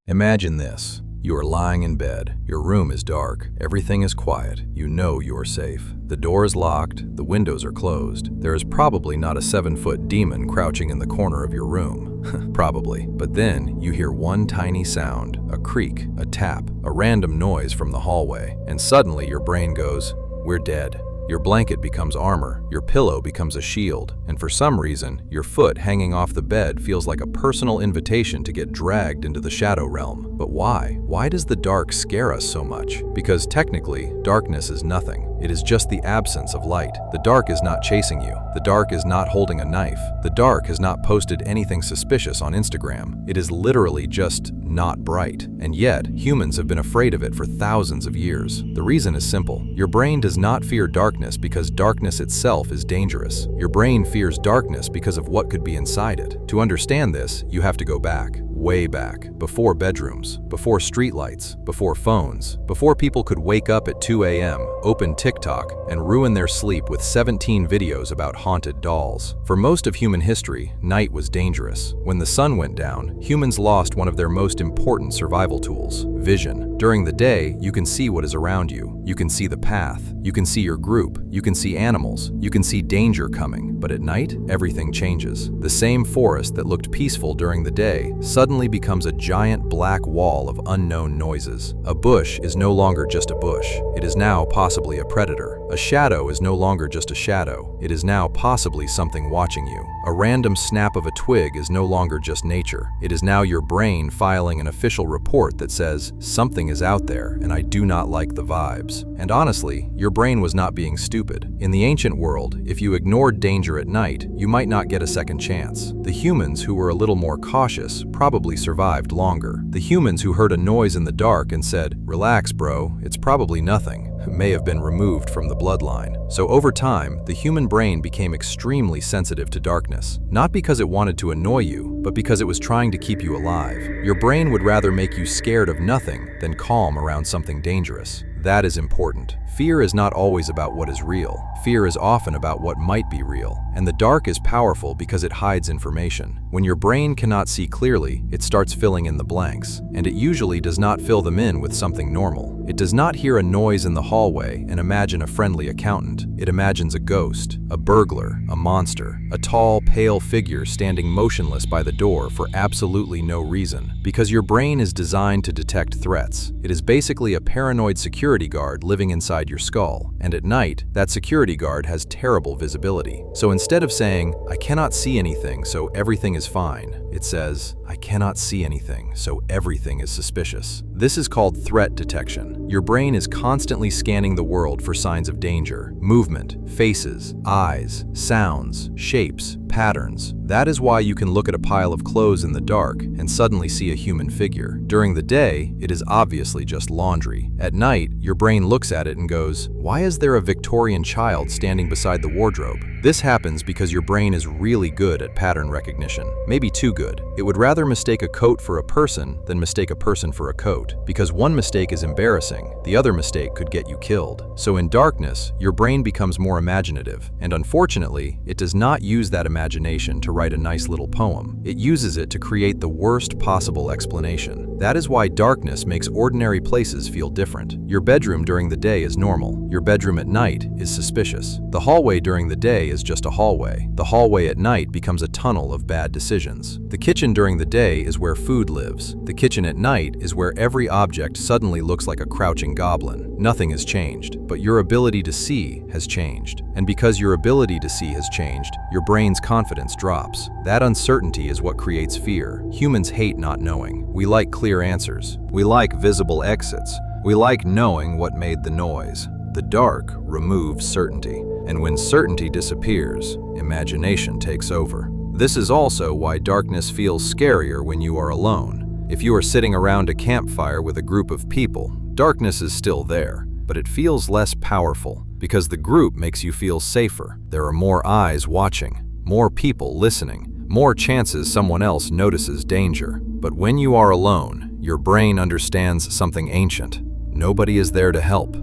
Imagine this. You are lying in bed. Your room is dark. Everything is quiet. You know you are safe. The door is locked. The windows are closed. There is probably not a 7-foot demon crouching in the corner of your room. Probably. But then you hear one tiny sound, a creak, a tap, a random noise from the hallway, and suddenly your brain goes, "We're dead." Your blanket becomes armor, your pillow becomes a shield, and for some reason, your foot hanging off the bed feels like a personal invitation to get dragged into the shadow realm. But why? Why does the dark scare us so much? Because technically, darkness is nothing. It is just the absence of light. The dark is not chasing you. The dark is not holding a knife. The dark has not posted anything suspicious on Instagram. It is literally just not bright. And yet, humans have been afraid of it for thousands of years. The reason is simple. Your brain does not fear darkness because darkness itself is dangerous. Your brain fears darkness because of what could be inside it. To understand this, you have to go back. Way back, before bedrooms, before streetlights, before phones, before people could wake up at 2 a.m., open TikTok, and ruin their sleep with 17 videos about haunted dolls. For most of human history, night was dangerous. When the sun went down, humans lost one of their most important survival tools, vision. During the day, you can see what is around you. You can see the path. You can see your group. You can see animals. You can see danger coming. But at night, everything changes. The same forest that looked peaceful during the day suddenly becomes a giant black wall of unknown noises. A bush is no longer just a bush. It is now possibly a predator. A shadow is no longer just a shadow. It is now possibly something watching you. A random snap of a twig is no longer just nature. It is now your brain filing an official report that says, "Something is out there, and I do not like the vibes." And honestly, your brain was not being stupid. In the ancient world, if you ignored danger at night, you might not get a second chance. The humans who were a little more cautious probably survived longer. The humans who heard a noise in the dark and said, "Relax, bro, it's probably nothing," may have been removed from the bloodline. So over time, the human brain became extremely sensitive to darkness, not because it wanted to annoy you, but because it was trying to keep you alive. Your brain would rather make you scared of nothing than calm around something dangerous. That is important. Fear is not always about what is real. Fear is often about what might be real. And the dark is powerful because it hides information. When your brain cannot see clearly, it starts filling in the blanks, and it usually does not fill them in with something normal. It does not hear a noise in the hallway and imagine a friendly accountant. It imagines a ghost, a burglar, a monster, a tall, pale figure standing motionless by the door for absolutely no reason. Because your brain is designed to detect threats. It is basically a paranoid security guard living inside your skull. And at night, that security guard has terrible visibility. So instead of saying, "I cannot see anything, so everything is fine," it says, "I cannot see anything, so everything is suspicious." This is called threat detection. Your brain is constantly scanning the world for signs of danger, movement, faces, eyes, sounds, shapes, patterns. That is why you can look at a pile of clothes in the dark and suddenly see a human figure. During the day, it is obviously just laundry. At night, your brain looks at it and goes, "Why is there a Victorian child standing beside the wardrobe?" This happens because your brain is really good at pattern recognition. Maybe too good. It would rather mistake a coat for a person than mistake a person for a coat. Because one mistake is embarrassing, the other mistake could get you killed. So in darkness, your brain becomes more imaginative. And unfortunately, it does not use that imagination to write a nice little poem. It uses it to create the worst possible explanation. That is why darkness makes ordinary places feel different. Your bedroom during the day is normal. Your bedroom at night is suspicious. The hallway during the day is just a hallway. The hallway at night becomes a tunnel of bad decisions. The kitchen during the day is where food lives. The kitchen at night is where every object suddenly looks like a crouching goblin. Nothing has changed, but your ability to see has changed. And because your ability to see has changed, your brain's confidence drops. That uncertainty is what creates fear. Humans hate not knowing. We like clear answers. We like visible exits. We like knowing what made the noise. The dark removes certainty. And when certainty disappears, imagination takes over. This is also why darkness feels scarier when you are alone. If you are sitting around a campfire with a group of people, darkness is still there, but it feels less powerful because the group makes you feel safer. There are more eyes watching, more people listening, more chances someone else notices danger. But when you are alone, your brain understands something ancient. Nobody is there to help.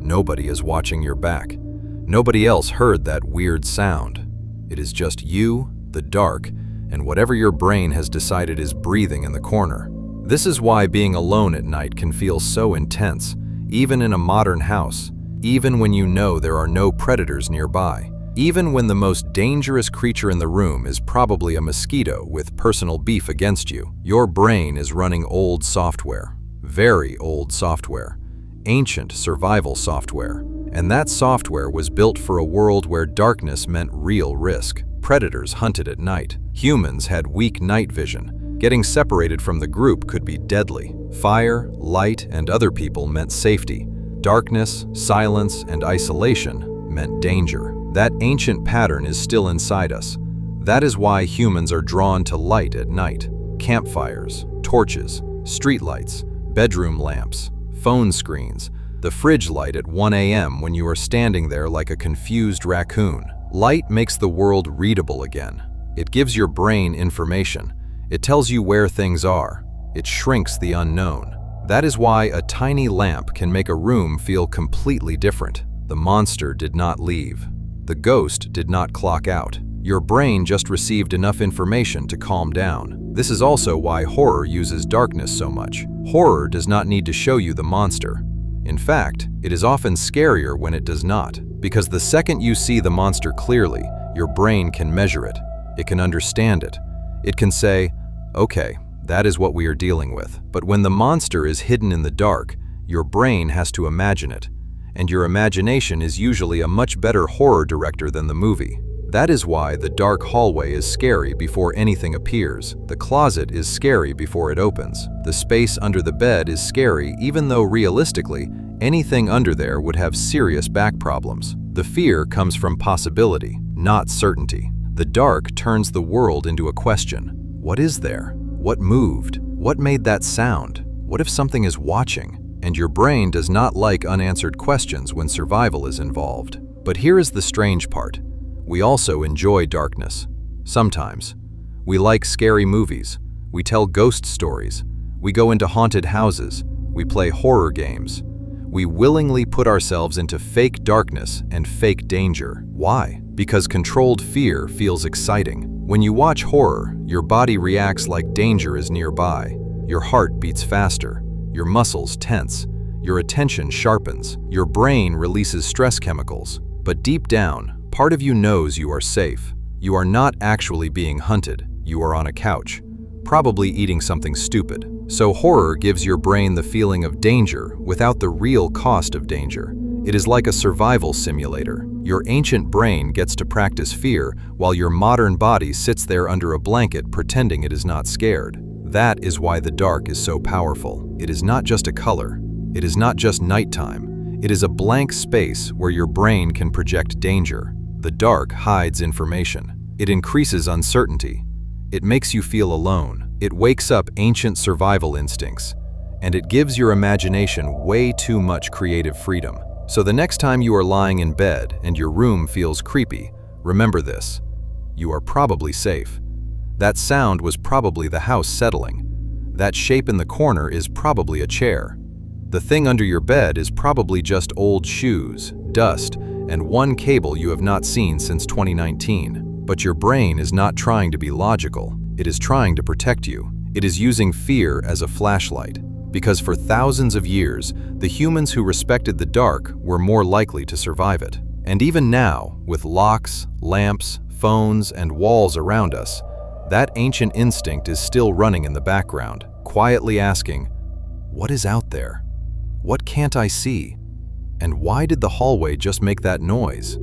Nobody is watching your back. Nobody else heard that weird sound. It is just you, the dark, and whatever your brain has decided is breathing in the corner. This is why being alone at night can feel so intense, even in a modern house, even when you know there are no predators nearby. Even when the most dangerous creature in the room is probably a mosquito with personal beef against you, your brain is running old software, very old software, ancient survival software. And that software was built for a world where darkness meant real risk. Predators hunted at night. Humans had weak night vision. Getting separated from the group could be deadly. Fire, light, and other people meant safety. Darkness, silence, and isolation meant danger. That ancient pattern is still inside us. That is why humans are drawn to light at night. Campfires, torches, streetlights, bedroom lamps, phone screens, the fridge light at 1 a.m. when you are standing there like a confused raccoon. Light makes the world readable again. It gives your brain information. It tells you where things are. It shrinks the unknown. That is why a tiny lamp can make a room feel completely different. The monster did not leave. The ghost did not clock out. Your brain just received enough information to calm down. This is also why horror uses darkness so much. Horror does not need to show you the monster. In fact, it is often scarier when it does not, because the second you see the monster clearly, your brain can measure it. It can understand it. It can say, okay, that is what we are dealing with. But when the monster is hidden in the dark, your brain has to imagine it. And your imagination is usually a much better horror director than the movie. That is why the dark hallway is scary before anything appears. The closet is scary before it opens. The space under the bed is scary even though realistically, anything under there would have serious back problems. The fear comes from possibility, not certainty. The dark turns the world into a question. What is there? What moved? What made that sound? What if something is watching? And your brain does not like unanswered questions when survival is involved. But here is the strange part. We also enjoy darkness. Sometimes. We like scary movies. We tell ghost stories. We go into haunted houses. We play horror games. We willingly put ourselves into fake darkness and fake danger. Why? Because controlled fear feels exciting. When you watch horror, your body reacts like danger is nearby. Your heart beats faster. Your muscles tense. Your attention sharpens. Your brain releases stress chemicals. But deep down, part of you knows you are safe. You are not actually being hunted. You are on a couch, probably eating something stupid. So horror gives your brain the feeling of danger without the real cost of danger. It is like a survival simulator. Your ancient brain gets to practice fear while your modern body sits there under a blanket pretending it is not scared. That is why the dark is so powerful. It is not just a color. It is not just nighttime. It is a blank space where your brain can project danger. The dark hides information. It increases uncertainty. It makes you feel alone. It wakes up ancient survival instincts. And it gives your imagination way too much creative freedom. So the next time you are lying in bed and your room feels creepy, remember this. You are probably safe. That sound was probably the house settling. That shape in the corner is probably a chair. The thing under your bed is probably just old shoes, dust, and one cable you have not seen since 2019. But your brain is not trying to be logical. It is trying to protect you. It is using fear as a flashlight. Because for thousands of years, the humans who respected the dark were more likely to survive it. And even now, with locks, lamps, phones, and walls around us, that ancient instinct is still running in the background, quietly asking, what is out there? What can't I see? And why did the hallway just make that noise?